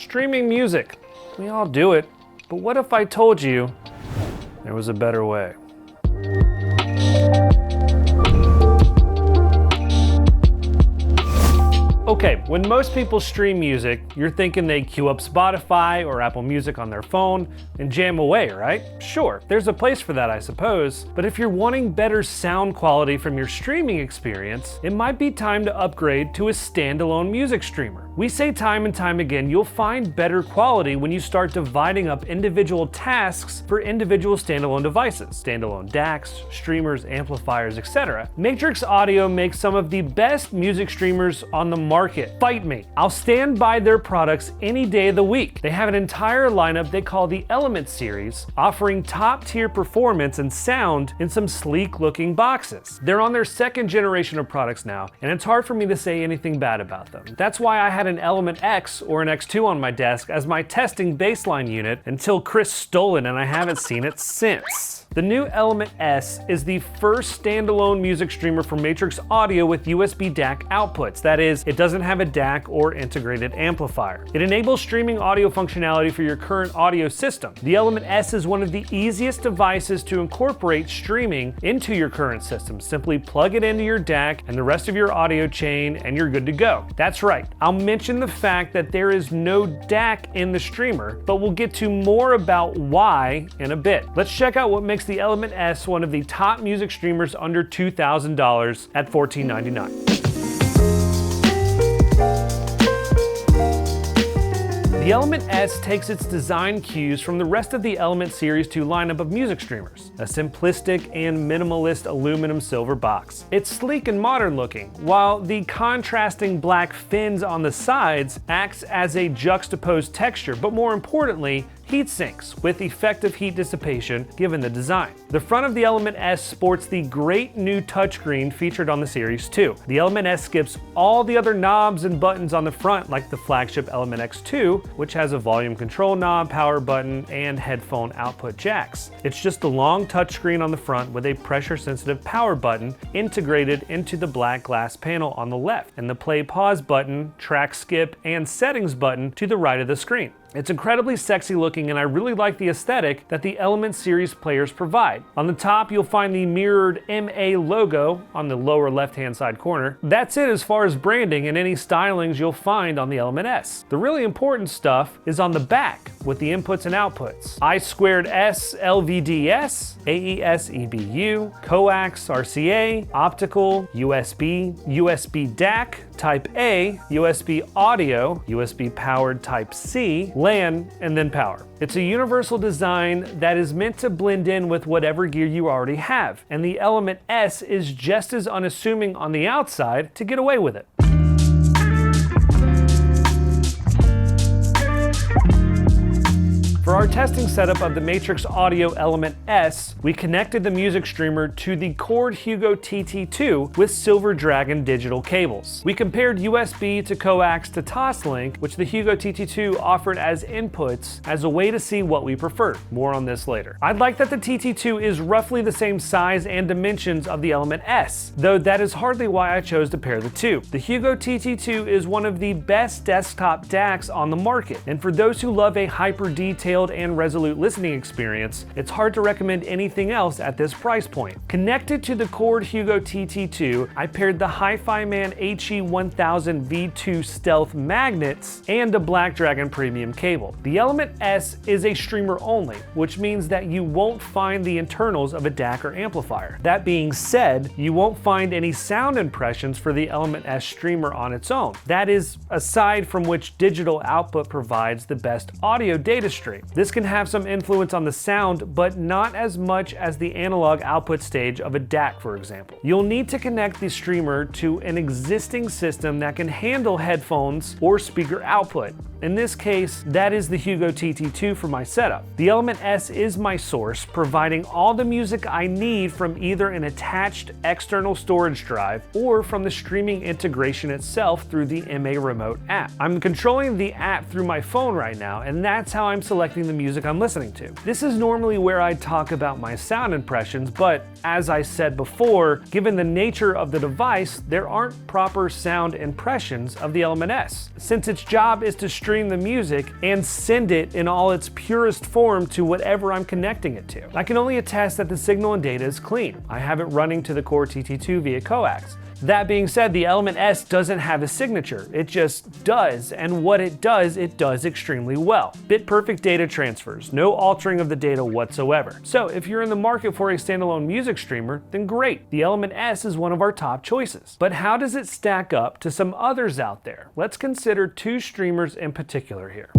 Streaming music. We all do it. But what if I told you there was a better way? Okay, when most people stream music, you're thinking they queue up Spotify or Apple Music on their phone and jam away, right? Sure, there's a place for that, I suppose. But if you're wanting better sound quality from your streaming experience, it might be time to upgrade to a standalone music streamer. We say time and time again, you'll find better quality when you start dividing up individual tasks for individual standalone devices. Standalone DACs, streamers, amplifiers, etc. Matrix Audio makes some of the best music streamers on the market. Fight me. I'll stand by their products any day of the week. They have an entire lineup they call the Element series, offering top-tier performance and sound in some sleek-looking boxes. They're on their second generation of products now, and it's hard for me to say anything bad about them. That's why I had an Element X or an X2 on my desk as my testing baseline unit until Chris stole it and I haven't seen it since. The new Element S is the first standalone music streamer for Matrix Audio with USB DAC outputs. That is, it doesn't have a DAC or integrated amplifier. It enables streaming audio functionality for your current audio system. The Element S is one of the easiest devices to incorporate streaming into your current system. Simply plug it into your DAC and the rest of your audio chain and you're good to go. That's right, I'll mention the fact that there is no DAC in the streamer, but we'll get to more about why in a bit. Let's check out what makes the Element S one of the top music streamers under $2,000 at $1,499. The Element S takes its design cues from the rest of the Element Series 2 lineup of music streamers, a simplistic and minimalist aluminum silver box. It's sleek and modern looking, while the contrasting black fins on the sides acts as a juxtaposed texture, but more importantly, heat sinks with effective heat dissipation given the design. The front of the Element S sports the great new touchscreen featured on the Series 2. The Element S skips all the other knobs and buttons on the front like the flagship Element X2, which has a volume control knob, power button, and headphone output jacks. It's just a long touchscreen on the front with a pressure-sensitive power button integrated into the black glass panel on the left, and the play-pause button, track skip, and settings button to the right of the screen. It's incredibly sexy looking, and I really like the aesthetic that the Element Series players provide. On the top, you'll find the mirrored MA logo on the lower left-hand side corner. That's it as far as branding and any stylings you'll find on the Element S. The really important stuff is on the back with the inputs and outputs. I2S LVDS, AES EBU, coax RCA, optical, USB, USB DAC, Type A, USB audio, USB powered Type C, LAN, and then power. It's a universal design that is meant to blend in with whatever gear you already have, and the Element S is just as unassuming on the outside to get away with it. For our testing setup of the Matrix Audio Element S, we connected the music streamer to the Chord Hugo TT2 with Silver Dragon digital cables. We compared USB to coax to Toslink, which the Hugo TT2 offered as inputs as a way to see what we preferred. More on this later. I'd like that the TT2 is roughly the same size and dimensions of the Element S, though that is hardly why I chose to pair the two. The Hugo TT2 is one of the best desktop DACs on the market, and for those who love a hyper-detailed and resolute listening experience, it's hard to recommend anything else at this price point. Connected to the Chord Hugo TT2, I paired the HiFiMan HE1000 V2 Stealth magnets and a Black Dragon premium cable. The Element S is a streamer only, which means that you won't find the internals of a DAC or amplifier. That being said, you won't find any sound impressions for the Element S streamer on its own. That is, aside from which digital output provides the best audio data stream. This can have some influence on the sound, but not as much as the analog output stage of a DAC, for example. You'll need to connect the streamer to an existing system that can handle headphones or speaker output. In this case, that is the Hugo TT2 for my setup. The Element S is my source, providing all the music I need from either an attached external storage drive or from the streaming integration itself through the MA Remote app. I'm controlling the app through my phone right now, and that's how I'm selecting the the music I'm listening to. This is normally where I talk about my sound impressions, but as I said before, given the nature of the device, there aren't proper sound impressions of the Element S, since its job is to stream the music and send it in all its purest form to whatever I'm connecting it to. I can only attest that the signal and data is clean. I have it running to the Core TT2 via coax. That being said, the Element S doesn't have a signature, it just does, and what it does extremely well. Bit-perfect data transfers, no altering of the data whatsoever. So if you're in the market for a standalone music streamer, then great, the Element S is one of our top choices. But how does it stack up to some others out there? Let's consider two streamers in particular here.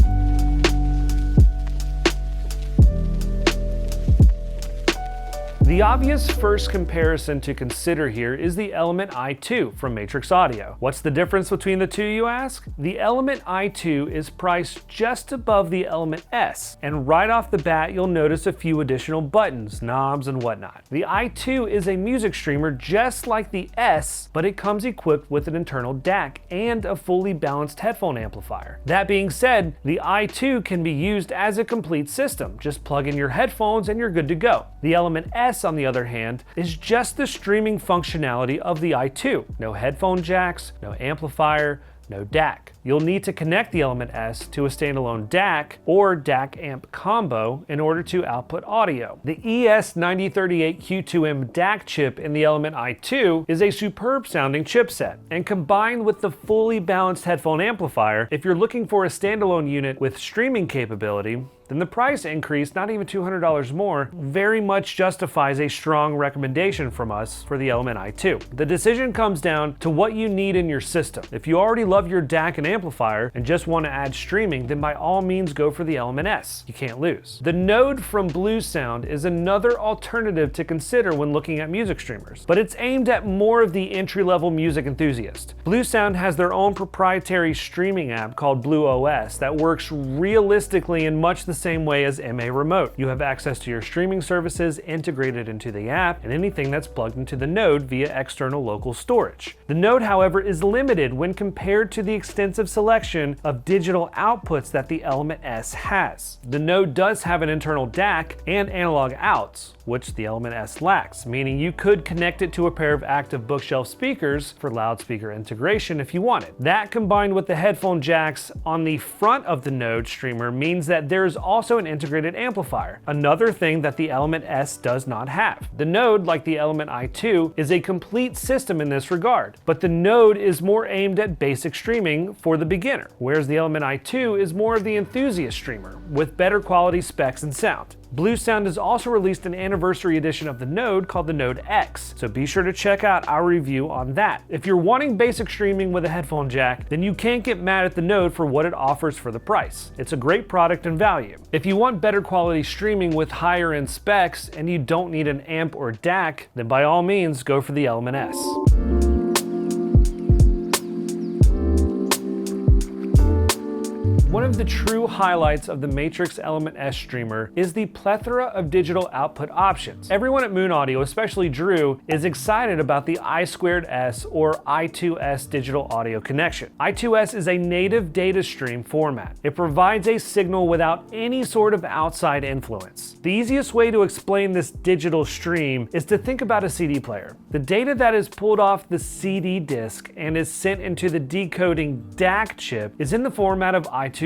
The obvious first comparison to consider here is the Element i2 from Matrix Audio. What's the difference between the two, you ask? The Element i2 is priced just above the Element S, and right off the bat you'll notice a few additional buttons, knobs, and whatnot. The i2 is a music streamer just like the S, but it comes equipped with an internal DAC and a fully balanced headphone amplifier. That being said, the i2 can be used as a complete system. Just plug in your headphones and you're good to go. The Element S, on the other hand, is just the streaming functionality of the i2. No headphone jacks, no amplifier, no DAC. You'll need to connect the Element S to a standalone DAC or DAC amp combo in order to output audio. The ES9038Q2M DAC chip in the Element i2 is a superb sounding chipset, and combined with the fully balanced headphone amplifier, if you're looking for a standalone unit with streaming capability, then the price increase, not even $200 more, very much justifies a strong recommendation from us for the Element i2. The decision comes down to what you need in your system. If you already love your DAC and amplifier and just want to add streaming, then by all means go for the Element S. You can't lose. The Node from Bluesound is another alternative to consider when looking at music streamers, but it's aimed at more of the entry-level music enthusiast. Bluesound has their own proprietary streaming app called BlueOS that works realistically in much the same way as MA Remote. You have access to your streaming services integrated into the app and anything that's plugged into the Node via external local storage. The Node, however, is limited when compared to the extensive selection of digital outputs that the Element S has. The Node does have an internal DAC and analog outs, which the Element S lacks, meaning you could connect it to a pair of active bookshelf speakers for loudspeaker integration if you wanted. That combined with the headphone jacks on the front of the Node streamer means that there's also an integrated amplifier, another thing that the Element S does not have. The Node, like the Element i2, is a complete system in this regard, but the Node is more aimed at basic streaming for the beginner, whereas the Element i2 is more of the enthusiast streamer, with better quality specs and sound. Bluesound has also released an anniversary edition of the Node called the Node X, so be sure to check out our review on that. If you're wanting basic streaming with a headphone jack, then you can't get mad at the Node for what it offers for the price. It's a great product and value. If you want better quality streaming with higher end specs and you don't need an amp or DAC, then by all means go for the Element S. One of the true highlights of the Matrix Element S streamer is the plethora of digital output options. Everyone at Moon Audio, especially Drew, is excited about the I2S or I2S digital audio connection. I2S is a native data stream format. It provides a signal without any sort of outside influence. The easiest way to explain this digital stream is to think about a CD player. The data that is pulled off the CD disc and is sent into the decoding DAC chip is in the format of I2S.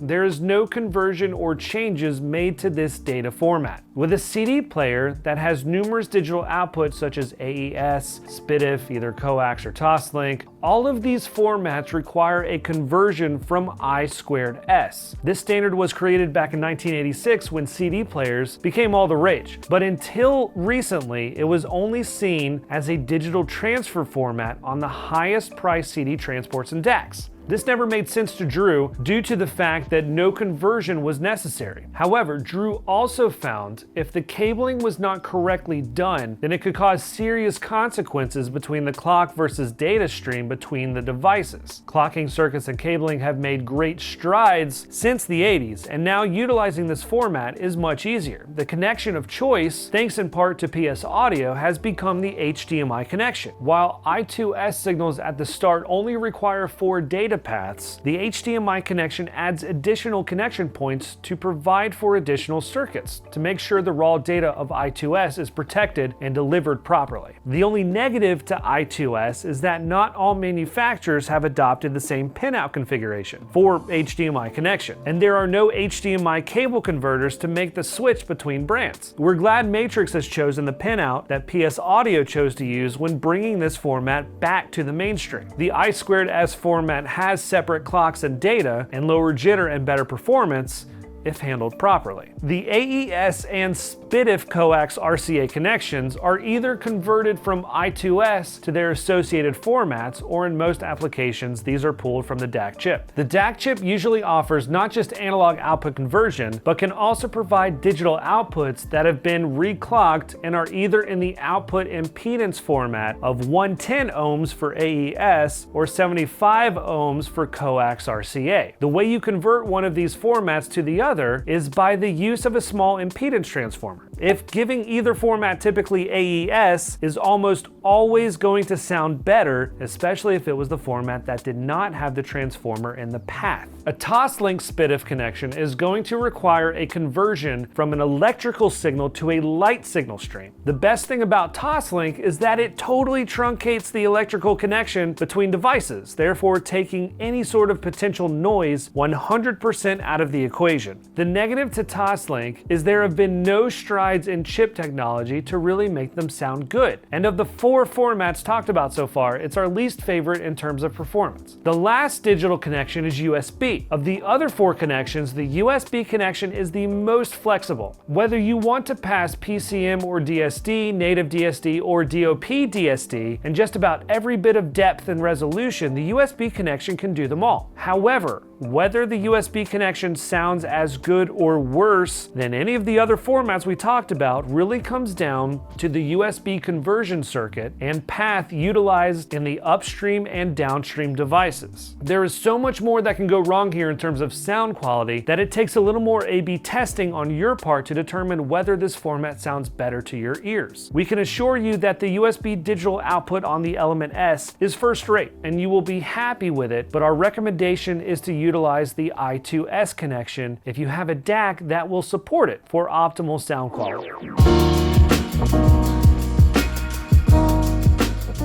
There is no conversion or changes made to this data format. With a CD player that has numerous digital outputs such as AES, SPDIF, either coax or Toslink, all of these formats require a conversion from I2S. This standard was created back in 1986 when CD players became all the rage, but until recently it was only seen as a digital transfer format on the highest priced CD transports and DACs. This never made sense to Drew due to the fact that no conversion was necessary. However, Drew also found if the cabling was not correctly done, then it could cause serious consequences between the clock versus data stream between the devices. Clocking circuits and cabling have made great strides since the 80s, and now utilizing this format is much easier. The connection of choice, thanks in part to PS Audio, has become the HDMI connection. While I2S signals at the start only require 4 data paths, the HDMI connection adds additional connection points to provide for additional circuits to make sure the raw data of I2S is protected and delivered properly. The only negative to I2S is that not all manufacturers have adopted the same pinout configuration for HDMI connection, and there are no HDMI cable converters to make the switch between brands. We're glad Matrix has chosen the pinout that PS Audio chose to use when bringing this format back to the mainstream. The I2S format has separate clocks and data, and lower jitter and better performance if handled properly. The AES and SPDIF coax RCA connections are either converted from I2S to their associated formats, or in most applications, these are pulled from the DAC chip. The DAC chip usually offers not just analog output conversion, but can also provide digital outputs that have been reclocked and are either in the output impedance format of 110 ohms for AES or 75 ohms for coax RCA. The way you convert one of these formats to the other is by the use of a small impedance transformer. If giving either format typically AES is almost always going to sound better, especially if it was the format that did not have the transformer in the path. A Toslink SPDIF connection is going to require a conversion from an electrical signal to a light signal stream. The best thing about Toslink is that it totally truncates the electrical connection between devices, therefore taking any sort of potential noise 100% out of the equation. The negative to Toslink is there have been no strides in chip technology to really make them sound good. And of the 4 formats talked about so far, it's our least favorite in terms of performance. The last digital connection is USB. Of the other 4 connections, the USB connection is the most flexible. Whether you want to pass PCM or DSD, native DSD, or DOP DSD, and just about every bit of depth and resolution, the USB connection can do them all. However, whether the USB connection sounds as good or worse than any of the other formats we talked about really comes down to the USB conversion circuit and path utilized in the upstream and downstream devices. There is so much more that can go wrong here in terms of sound quality that it takes a little more A/B testing on your part to determine whether this format sounds better to your ears. We can assure you that the USB digital output on the Element S is first rate and you will be happy with it, but our recommendation is to utilize the I2S connection if you have a DAC that will support it for optimal sound quality.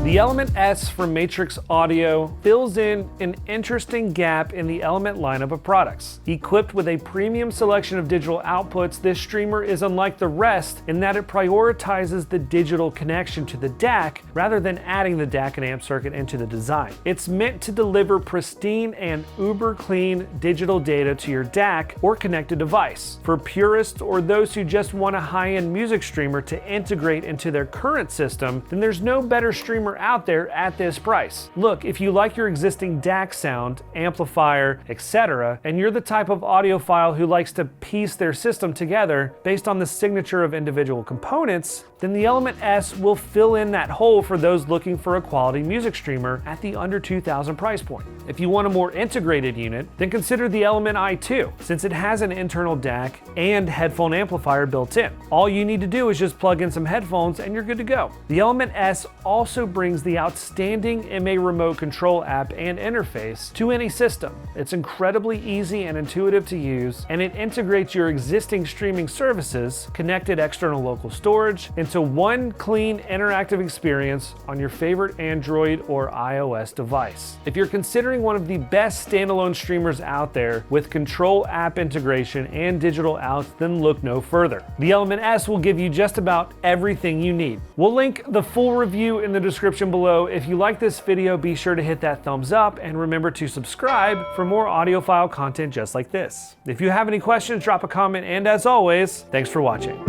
The Element S from Matrix Audio fills in an interesting gap in the Element lineup of products. Equipped with a premium selection of digital outputs, this streamer is unlike the rest in that it prioritizes the digital connection to the DAC rather than adding the DAC and amp circuit into the design. It's meant to deliver pristine and uber clean digital data to your DAC or connected device. For purists or those who just want a high-end music streamer to integrate into their current system, then there's no better streamer out there at this price. Look, if you like your existing DAC sound, amplifier, etc., and you're the type of audiophile who likes to piece their system together based on the signature of individual components, then the Element S will fill in that hole for those looking for a quality music streamer at the under $2,000 price point. If you want a more integrated unit, then consider the Element i2, since it has an internal DAC and headphone amplifier built in. All you need to do is just plug in some headphones and you're good to go. The Element S also brings the outstanding MA remote control app and interface to any system. It's incredibly easy and intuitive to use, and it integrates your existing streaming services, connected external local storage, into one clean, interactive experience on your favorite Android or iOS device. If you're considering one of the best standalone streamers out there with control app integration and digital outs, then look no further. The Element S will give you just about everything you need. We'll link the full review in the description below. If you like this video, be sure to hit that thumbs up and remember to subscribe for more audiophile content just like this. If you have any questions, drop a comment, and as always, thanks for watching.